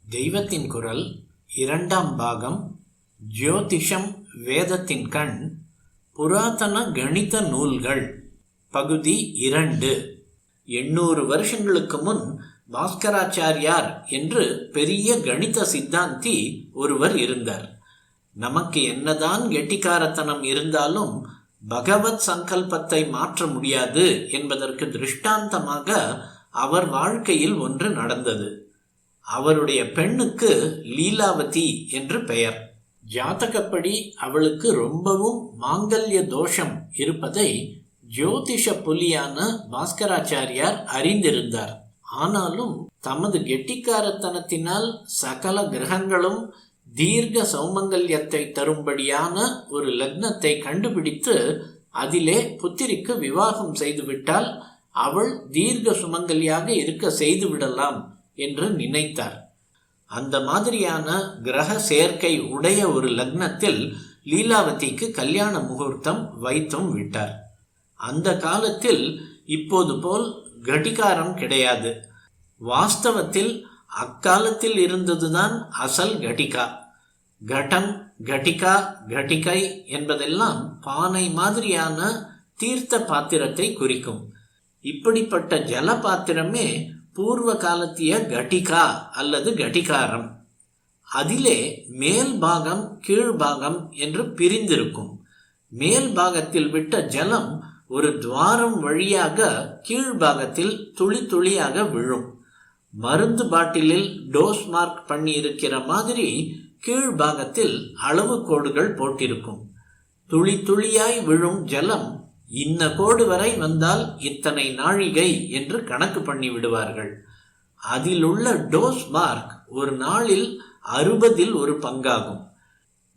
தெய்வத்தின் குரல் இரண்டாம் பாகம். ஜோதிஷம் வேதத்தின் கண். புராதன கணித நூல்கள் பகுதி 2. 800 வருஷங்களுக்கு முன் பாஸ்கராச்சாரியார் என்று பெரிய கணித சித்தாந்தி ஒருவர் இருந்தார். நமக்கு என்னதான் கெட்டிக்காரத்தனம் இருந்தாலும் பகவத் சங்கல்பத்தை மாற்ற முடியாது என்பதற்கு திருஷ்டாந்தமாக அவர் வாழ்க்கையில் ஒன்று நடந்தது. அவருடைய பெண்ணுக்கு லீலாவதி என்று பெயர். ஜாதகப்படி அவளுக்கு ரொம்பவும் மாங்கல்ய தோஷம் இருப்பதை ஜோதிஷ புலியான பாஸ்கராச்சாரியார் அறிந்திருந்தார். ஆனாலும் தமது கெட்டிக்காரத்தனத்தினால் சகல கிரகங்களும் தீர்க்க சௌமங்கல்யத்தை தரும்படியான ஒரு லக்னத்தை கண்டுபிடித்து அதிலே புத்திரிக்கு விவாகம் செய்துவிட்டால் அவள் தீர்க்க சுமங்கலியாக இருக்க செய்துவிடலாம் என்று நினைத்தார். அந்த மாதிரியான கிரக சேர்க்கை உடைய ஒரு லக்னத்தில் லீலாவதிக்கு கல்யாண முகூர்த்தம் வைத்தும் விட்டார். அந்த காலத்தில் இப்போது போல் கடிகாரம் கிடையாது. வாஸ்தவத்தில் அக்காலத்தில் இருந்ததுதான் அசல் கடிகா. கடம், கடிகா, கடிகை என்பதெல்லாம் பானை மாதிரியான தீர்த்த பாத்திரத்தை குறிக்கும். இப்படிப்பட்ட ஜல பாத்திரமே பூர்வ காலத்திய கடிகா அல்லது கடிகாரம். அதிலே மேல் பாகம் கீழ்பாகம் என்று பிரிந்திருக்கும். மேல் பாகத்தில் விட்ட ஜலம் ஒரு துவாரம் வழியாக கீழ்பாகத்தில் துளி துளியாக விழும். மருந்து பாட்டிலில் டோஸ் மார்க் பண்ணி இருக்கிற மாதிரி கீழ்பாகத்தில் அளவு கோடுகள் போட்டிருக்கும். துளி துளியாய் விழும் ஜலம் இன்ன கோடு வரை வந்தால் இத்தனை நாழிகை என்று கணக்கு பண்ணி விடுவார்கள். அதில் உள்ள டோஸ் மார்க் ஒரு நாளில் 60 ஒரு பங்காகும்.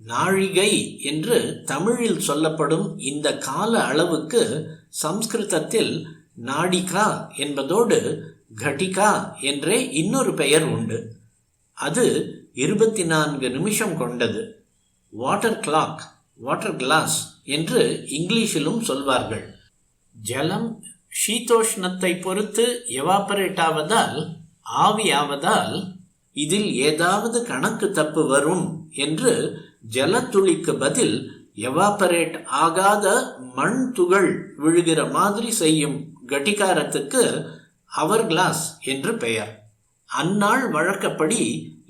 நாழிகை என்று தமிழில் சொல்லப்படும் இந்த கால அளவுக்கு சம்ஸ்கிருதத்தில் நாடிகா என்பதோடு கடிகா என்றே இன்னொரு பெயர் உண்டு. அது 24 நிமிஷம் கொண்டது. வாட்டர் கிளாக், வாட்டர் கிளாஸ் என்று இங்கிலீஷிலும் சொல்வார்கள். ஜலம் சீதோஷ்ணத்தை பொறுத்து எவாபரேட் ஆவதால், ஆவியாவதால் இதில் ஏதாவது கணக்கு தப்பு வரும் என்று ஜலத்துளிக்கு பதில் எவாபரேட் ஆகாத மண் துகள் விழுகிற மாதிரி செய்யும் கடிகாரத்துக்கு அவர் கிளாஸ் என்று பெயர். அந்நாள் வழக்கப்படி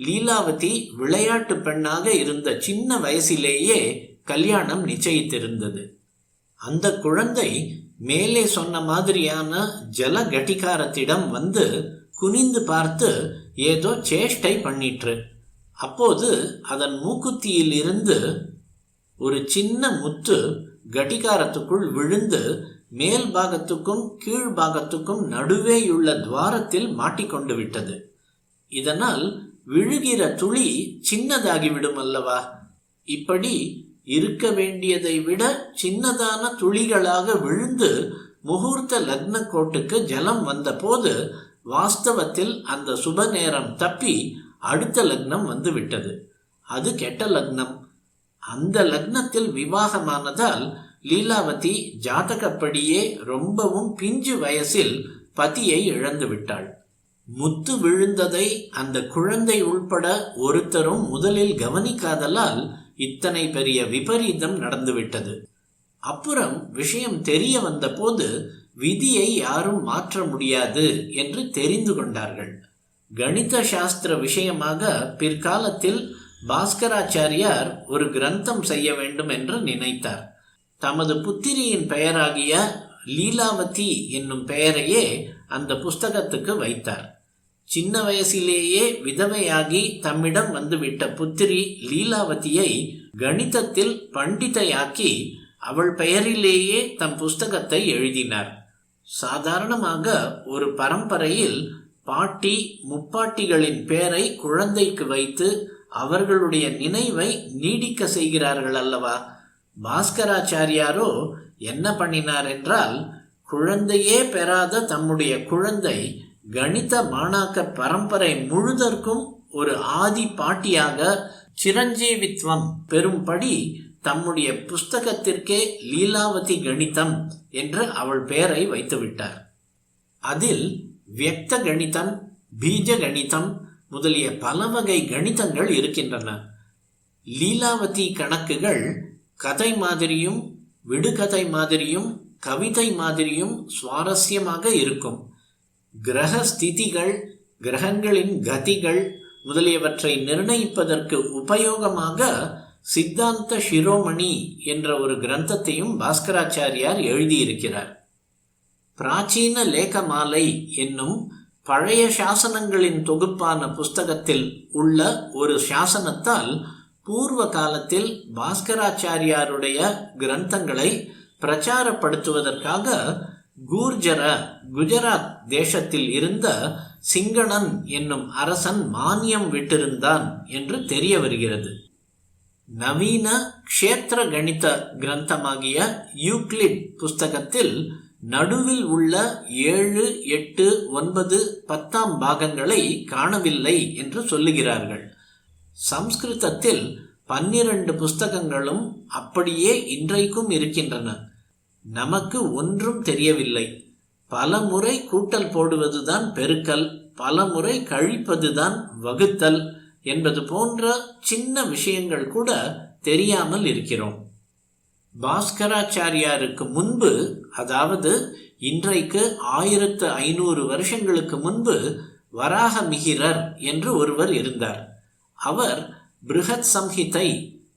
லீலாவதி விளையாட்டு பெண்ணாக இருந்த சின்ன வயசிலேயே கல்யாணம் நிச்சயித்திருந்தது. அந்த குழந்தை மேலே சொன்ன மாதிரியான ஜல கடிகாரத்திடம் வந்து குனிந்து பார்த்து ஏதோ சேஷ்டை பண்ணிற்று. அப்போது அதன் மூக்குத்தியில் இருந்து ஒரு சின்ன முத்து கடிகாரத்துக்குள் விழுந்து மேல் பாகத்துக்கும் கீழ்பாகத்துக்கும் நடுவேயுள்ள துவாரத்தில் மாட்டிக்கொண்டு விட்டது. இதனால் விழுகிற துளி சின்னதாகிவிடும் அல்லவா? இப்படி இருக்க வேண்டியதை விட சின்னதான துளிகளாக விழுந்து முகூர்த்த லக்ன கோட்டுக்கு ஜலம் வந்த போது வாஸ்தவத்தில் அந்த சுப நேரம் தப்பி அடுத்த லக்னம் வந்து விட்டது. அது கெட்ட லக்னம். அந்த லக்னத்தில் விவாகமானதால் லீலாவதி ஜாதகப்படியே ரொம்பவும் பிஞ்சு வயசில் பதியை இழந்து விட்டாள். முத்து விழுந்ததை அந்த குழந்தை உள்பட ஒருத்தரும் முதலில் கவனிக்காதலால் இத்தனை பெரிய விபரீதம் நடந்துவிட்டது. அப்புறம் விஷயம் தெரிய வந்த போது விதியை யாரும் மாற்ற முடியாது என்று தெரிந்து கொண்டார்கள். கணித சாஸ்திர விஷயமாக பிற்காலத்தில் பாஸ்கராச்சாரியார் ஒரு கிரந்தம் செய்ய வேண்டும் என்று நினைத்தார். தமது புத்திரியின் பெயராகிய லீலாவதி என்னும் பெயரையே அந்த புஸ்தகத்துக்கு வைத்தார். சின்ன வயசிலேயே விதவையாகி தம்மிடம் வந்துவிட்ட புத்திரி லீலாவதியை கணிதத்தில் பண்டிதையாக்கி அவள் பெயரிலேயே தம் புஸ்தகத்தை எழுதினார். சாதாரணமாக ஒரு பரம்பரையில் பாட்டி முப்பாட்டிகளின் பெயரை குழந்தைக்கு வைத்து அவர்களுடைய நினைவை நீடிக்க செய்கிறார்கள் அல்லவா? பாஸ்கராச்சாரியாரோ என்ன பண்ணினார் என்றால், குழந்தையே பெறாத தம்முடைய குழந்தை கணித மாணாக்கர் பரம்பரை முழுதற்கும் ஒரு ஆதி பாட்டியாக சிரஞ்சீவித்வம் பெறும்படி தம்முடைய புஸ்தகத்திற்கே லீலாவதி கணிதம் என்று அவள் பெயரை வைத்துவிட்டார். அதில் வியக்த கணிதம், பீஜ கணிதம், முதலிய பல வகை கணிதங்கள் இருக்கின்றன. லீலாவதி கணக்குகள் கதை மாதிரியும் விடுகதை மாதிரியும் கவிதை மாதிரியும் சுவாரஸ்யமாக இருக்கும். கிரக ஸ்திதிகள், கிரகங்களின் கதிகள் முதலியவற்றை நிர்ணயிப்பதற்கு உபயோகமாக சித்தாந்த சிரோமணி என்ற ஒரு கிரந்தத்தையும் பாஸ்கராச்சாரியார் எழுதியிருக்கிறார். பிராச்சீன லேகமாலை என்னும் பழைய சாசனங்களின் தொகுப்பான புஸ்தகத்தில் உள்ள ஒரு சாசனத்தால் பூர்வ காலத்தில் பாஸ்கராச்சாரியாருடைய கிரந்தங்களை பிரச்சாரப்படுத்துவதற்காக குஜராத் தேசத்தில் இருந்த சிங்களன் என்னும் அரசன் மானியம் விட்டிருந்தான் என்று தெரிய வருகிறது. நவீன க்ஷேத்திர கணித கிரந்தமாகிய யூக்ளிட் புஸ்தகத்தில் நடுவில் உள்ள 7, 8, 9, 10 பாகங்களை காணவில்லை என்று சொல்லுகிறார்கள். சம்ஸ்கிருதத்தில் 12 புஸ்தகங்களும் அப்படியே இன்றைக்கும் இருக்கின்றன. நமக்கு ஒன்றும் தெரியவில்லை. பல முறை கூட்டல் போடுவதுதான் பெருக்கல், பல முறை கழிப்பதுதான் வகுத்தல் என்பது போன்ற சின்ன விஷயங்கள் கூட தெரியாமல் இருக்கிறோம். பாஸ்கராச்சாரியாருக்கு முன்பு, அதாவது இன்றைக்கு 1500 வருஷங்களுக்கு முன்பு வராகமிகிரர் என்று ஒருவர் இருந்தார். அவர் பிருஹத் சம்ஹிதை,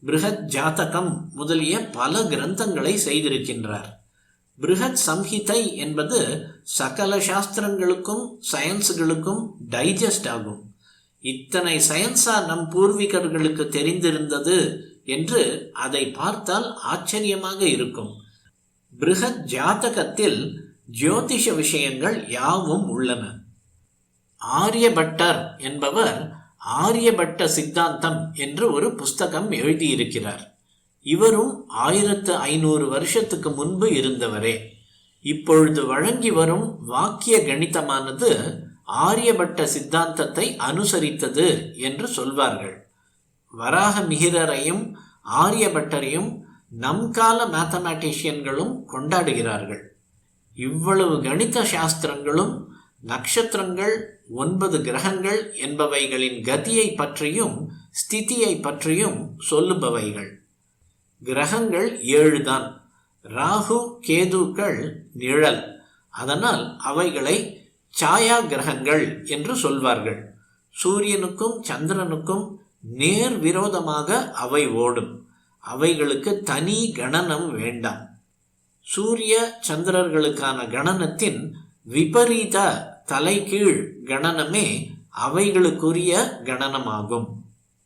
பிருஹத் ஜாதகம் முதலிய பல கிரந்தங்களை செய்திருக்கின்றார். பிருஹத் சம்ஹிதை என்பது சகல சாஸ்திரங்களுக்கும் சயின்ஸுகளுக்கும் டைஜஸ்ட் ஆகும். இத்தனை சயின்ஸா நம் பூர்வீகர்களுக்கு தெரிந்திருந்தது என்று அதை பார்த்தால் ஆச்சரியமாக இருக்கும். பிருஹத் ஜாதகத்தில் ஜோதிஷ விஷயங்கள் யாவும் உள்ளன. ஆரியபட்டர் என்பவர் ஆரியபட்ட சித்தாந்தம் என்று ஒரு புஸ்தகம் எழுதியிருக்கிறார். இவரும் 1500 வருஷத்துக்கு முன்பு இருந்தவரே. இப்பொழுது வழங்கி வரும் வாக்கிய கணிதமானது ஆரியபட்ட சித்தாந்தத்தை அனுசரித்தது என்று சொல்வார்கள். வராகமிகிரரையும் ஆரியபட்டரையும் நம் கால மேத்தமேட்டிஷியன்களும் கொண்டாடுகிறார்கள். இவ்வளவு கணித சாஸ்திரங்களும் நட்சத்திரங்கள், 9 கிரகங்கள் என்பவைகளின் கதியை பற்றியும் ஸ்திதியை பற்றியும் சொல்லுபவைகள். கிரகங்கள் 7 தான். ராகு கேதுக்கள் நிழல், அதனால் அவைகளை சாயா கிரகங்கள் என்று சொல்வார்கள். சூரியனுக்கும் சந்திரனுக்கும் நேர் விரோதமாக அவை ஓடும். அவைகளுக்கு தனி கணனம் வேண்டாம். சூரிய சந்திரர்களுக்கான கணனத்தின் விபரீத தலைகீழ் கணனமே அவைகளுக்குரிய கணனமாகும்.